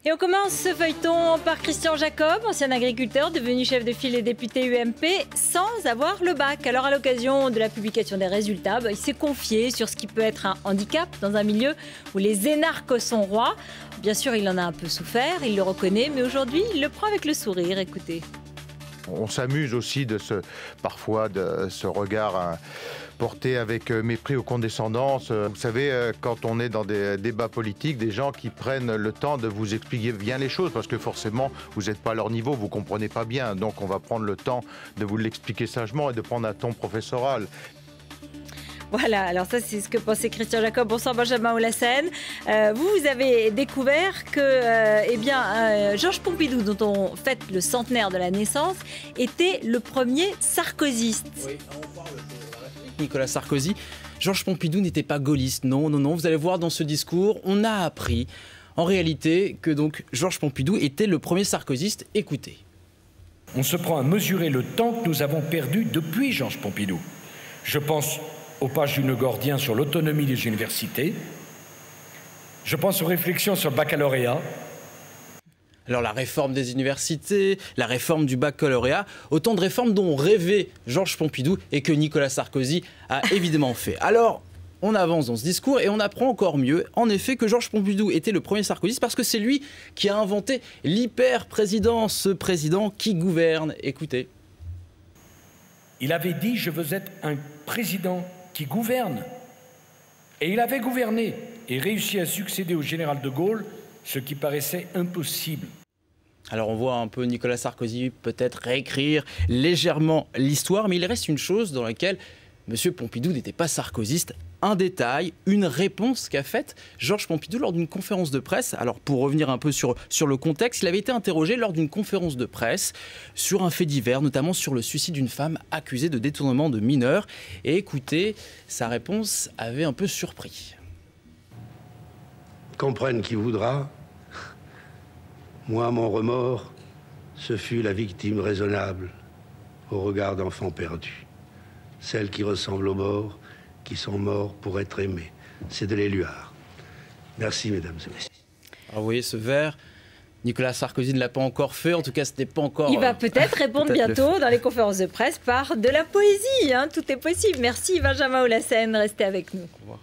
Et on commence ce feuilleton par Christian Jacob, ancien agriculteur devenu chef de file et député UMP, sans avoir le bac. Alors à l'occasion de la publication des résultats, il s'est confié sur ce qui peut être un handicap dans un milieu où les énarques sont rois. Bien sûr, il en a un peu souffert, il le reconnaît, mais aujourd'hui, il le prend avec le sourire. Écoutez. On s'amuse aussi parfois de ce regard porté avec mépris ou condescendance. Vous savez, quand on est dans des débats politiques, des gens qui prennent le temps de vous expliquer bien les choses, parce que forcément, vous n'êtes pas à leur niveau, vous ne comprenez pas bien. Donc on va prendre le temps de vous l'expliquer sagement et de prendre un ton professoral. Voilà, alors ça c'est ce que pensait Christian Jacob. Bonsoir Benjamin Oulassène. Vous avez découvert que Georges Pompidou, dont on fête le centenaire de la naissance, était le premier sarkozyste. Oui, on parle de Nicolas Sarkozy. Georges Pompidou n'était pas gaulliste, non. Vous allez voir dans ce discours, on a appris en réalité que donc Georges Pompidou était le premier sarkozyste. Écoutez. On se prend à mesurer le temps que nous avons perdu depuis Georges Pompidou. Je pense aux pages du Gordien sur l'autonomie des universités. Je pense aux réflexions sur le baccalauréat. Alors la réforme des universités, la réforme du baccalauréat, autant de réformes dont rêvait Georges Pompidou et que Nicolas Sarkozy a évidemment fait. Alors, on avance dans ce discours et on apprend encore mieux, en effet, que Georges Pompidou était le premier sarkozyste parce que c'est lui qui a inventé l'hyper-président, ce président qui gouverne. Écoutez. Il avait dit « Je veux être un président qui gouverne ». Et il avait gouverné et réussi à succéder au général de Gaulle, ce qui paraissait impossible. Alors on voit un peu Nicolas Sarkozy peut-être réécrire légèrement l'histoire, mais il reste une chose dans laquelle M. Pompidou n'était pas sarkozyste. Un détail, une réponse qu'a faite Georges Pompidou lors d'une conférence de presse. Alors pour revenir un peu sur le contexte, il avait été interrogé lors d'une conférence de presse sur un fait divers, notamment sur le suicide d'une femme accusée de détournement de mineurs. Et écoutez, sa réponse avait un peu surpris. Comprenne qui voudra. Moi, mon remords, ce fut la victime raisonnable au regard d'enfants perdus. Celles qui ressemblent aux morts, qui sont morts pour être aimés. C'est de l'Éluard. Merci, mesdames et messieurs. Ah oui, ce vers, Nicolas Sarkozy ne l'a pas encore fait. En tout cas, ce n'est pas encore... Il va peut-être répondre bientôt dans les conférences de presse par de la poésie. Tout est possible. Merci Benjamin Oulassène. Restez avec nous. Au revoir.